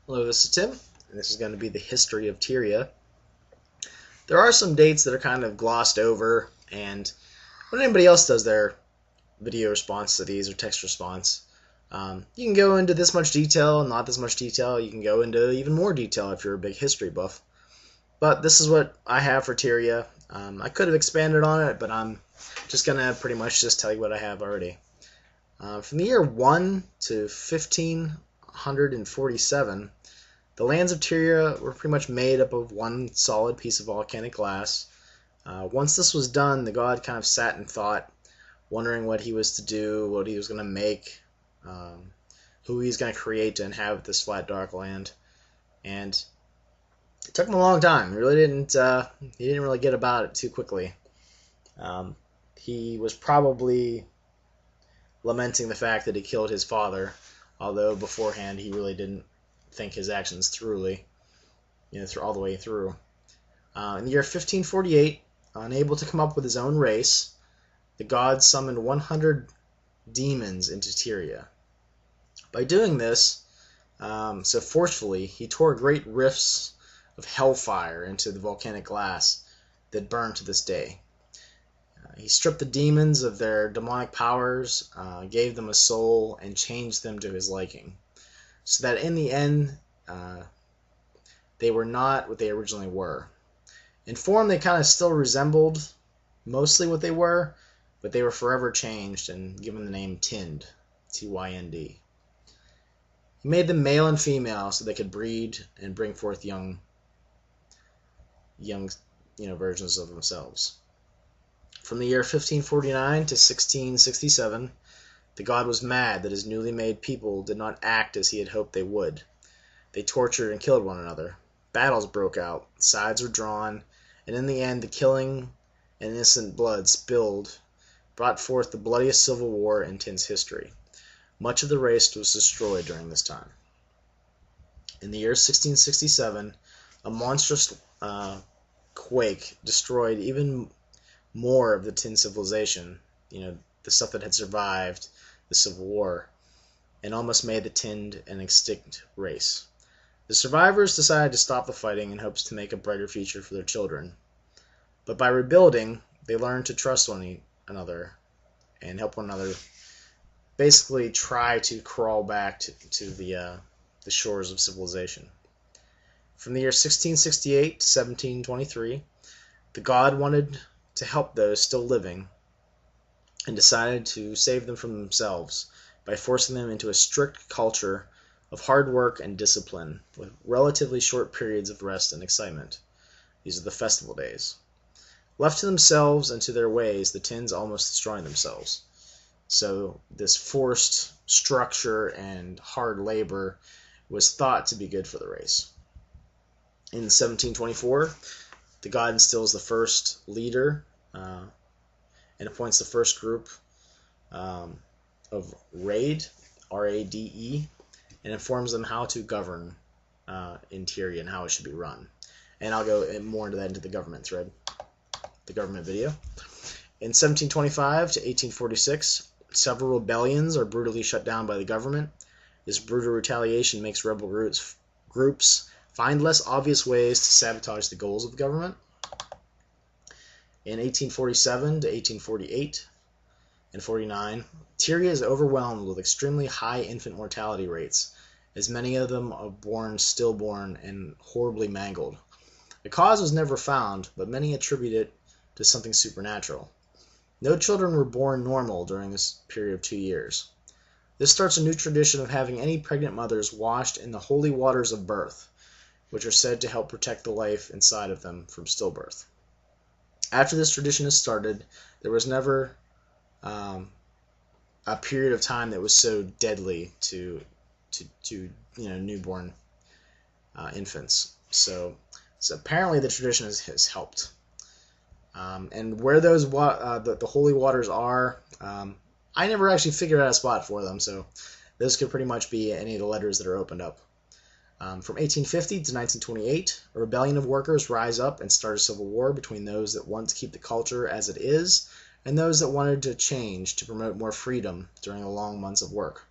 Hello, this is Tim, and this is going to be the history of Tyria. There are some dates that are kind of glossed over, and when anybody else does their video response to these or text response, you can go into this much detail, not this much detail. You can go into even more detail if you're a big history buff. But this is what I have for Tyria. I could have expanded on it, but I'm just going to pretty much just tell you what I have already. From the year 1 to 1547, the lands of Tyria were pretty much made up of one solid piece of volcanic glass. Once this was done, the god kind of sat and thought, wondering what he was to do, what he was going to make, who he's going to create to inhabit this flat, dark land. And it took him a long time. He didn't really get about it too quickly. He was probably lamenting the fact that he killed his father, although beforehand he really didn't think his actions through all the way through. In the year 1548, unable to come up with his own race, the god summoned 100 demons into Tyria. By doing this, so forcefully, he tore great rifts of hellfire into the volcanic glass that burn to this day. He stripped the demons of their demonic powers, gave them a soul, and changed them to his liking, so that in the end, they were not what they originally were. In form, they kind of still resembled mostly what they were, but they were forever changed and given the name Tynd, Tynd. He made them male and female so they could breed and bring forth young versions of themselves. From the year 1549 to 1667, the god was mad that his newly made people did not act as he had hoped they would. They tortured and killed one another. Battles broke out, sides were drawn, and in the end the killing and innocent blood spilled brought forth the bloodiest civil war in Tynd's history. Much of the race was destroyed during this time. In the year 1667, a monstrous quake destroyed even more of the Tynd civilization, the stuff that had survived the Civil War, and almost made the Tynd an extinct race. The survivors decided to stop the fighting in hopes to make a brighter future for their children. But by rebuilding, they learned to trust one another and help one another, basically try to crawl back to the shores of civilization. From the year 1668 to 1723, the god wanted to help those still living and decided to save them from themselves by forcing them into a strict culture of hard work and discipline with relatively short periods of rest and excitement. These are the festival days. Left to themselves and to their ways, the Tynds almost destroyed themselves. So this forced structure and hard labor was thought to be good for the race. In 1724, the god instills the first leader and appoints the first group of Raid, R-A-D-E, and informs them how to govern in Tyria and how it should be run. And I'll go more into that into the government thread, the government video. In 1725 to 1846, several rebellions are brutally shut down by the government. This brutal retaliation makes rebel groups find less obvious ways to sabotage the goals of the government. In 1847 to 1848 and 49, Tyria is overwhelmed with extremely high infant mortality rates, as many of them are born stillborn and horribly mangled. The cause was never found, but many attribute it to something supernatural. No children were born normal during this period of 2 years. This starts a new tradition of having any pregnant mothers washed in the holy waters of birth, which are said to help protect the life inside of them from stillbirth. After this tradition is started, there was never a period of time that was so deadly to newborn infants. So apparently the tradition has helped. And where those the holy waters are, I never actually figured out a spot for them. So this could pretty much be any of the letters that are opened up. From 1850 to 1928, a rebellion of workers rise up and start a civil war between those that want to keep the culture as it is and those that wanted to change to promote more freedom during the long months of work.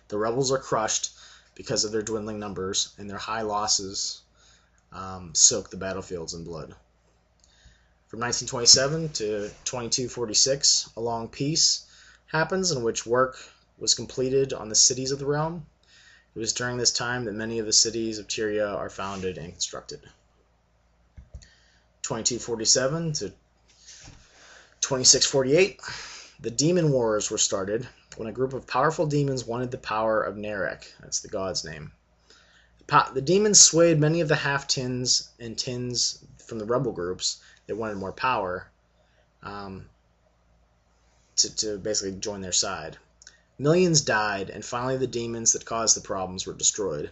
The rebels are crushed because of their dwindling numbers, and their high losses soaked the battlefields in blood. From 1927 to 2246, a long peace happens in which work was completed on the cities of the realm. It was during this time that many of the cities of Tyria are founded and constructed. 2247 to 2648, the demon wars were started when a group of powerful demons wanted the power of Narek. That's the god's name. The demons swayed many of the half-Tynds and Tynds from the rebel groups that wanted more power to basically join their side. Millions died, and finally the demons that caused the problems were destroyed.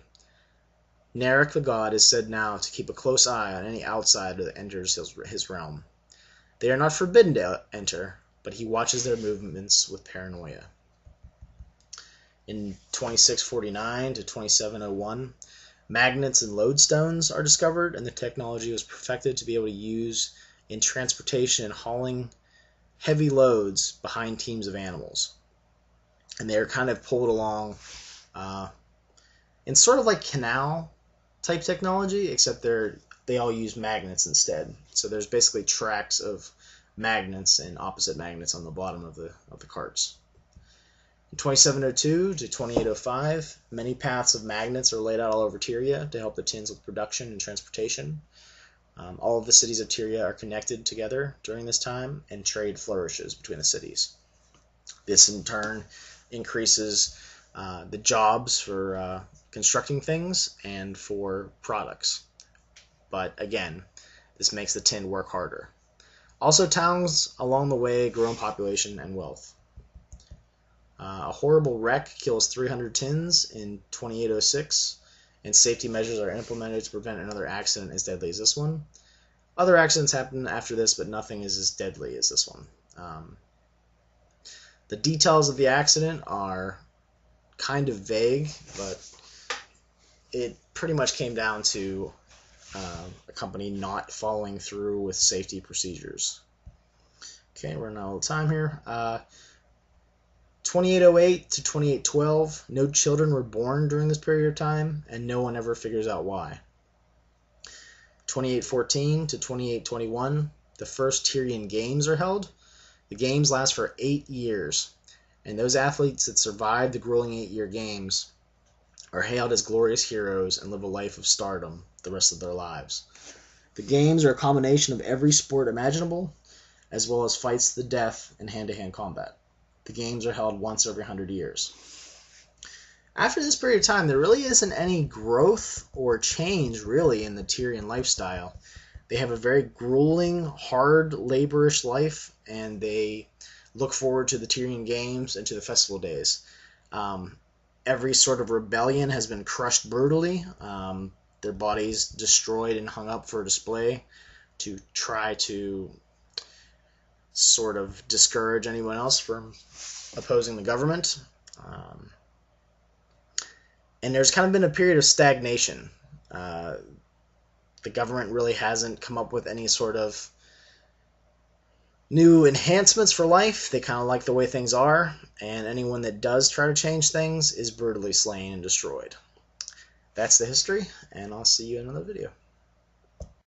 Narek the god is said now to keep a close eye on any outsider that enters his realm. They are not forbidden to enter, but he watches their movements with paranoia. In 2649 to 2701, magnets and lodestones are discovered, and the technology was perfected to be able to use in transportation and hauling heavy loads behind teams of animals. And they're kind of pulled along in sort of like canal type technology, except they all use magnets instead. So there's basically tracks of magnets and opposite magnets on the bottom of the carts. In 2702 to 2805, many paths of magnets are laid out all over Tyria to help the Tynds with production and transportation. All of the cities of Tyria are connected together during this time, and trade flourishes between the cities. This in turn increases the jobs for constructing things and for products. But again, this makes the Tynd work harder. Also, towns along the way grow in population and wealth. A horrible wreck kills 300 Tynds in 2806, and safety measures are implemented to prevent another accident as deadly as this one. Other accidents happen after this, but nothing is as deadly as this one. The details of the accident are kind of vague, but it pretty much came down to a company not following through with safety procedures. Okay, we're running out of time here. 2808 to 2812, no children were born during this period of time, and no one ever figures out why. 2814 to 2821, the first Tyrian Games are held. The games last for 8 years, and those athletes that survive the grueling 8-year games are hailed as glorious heroes and live a life of stardom the rest of their lives. The games are a combination of every sport imaginable, as well as fights to the death and hand-to-hand combat. The games are held once every 100 years. After this period of time, there really isn't any growth or change really in the Tyrian lifestyle. They have a very grueling, hard, laborious life, and they look forward to the Tyrian Games and to the festival days. Every sort of rebellion has been crushed brutally, their bodies destroyed and hung up for display to try to sort of discourage anyone else from opposing the government. And there's kind of been a period of stagnation. The government really hasn't come up with any sort of new enhancements for life. They kind of like the way things are, and anyone that does try to change things is brutally slain and destroyed. That's the history, and I'll see you in another video.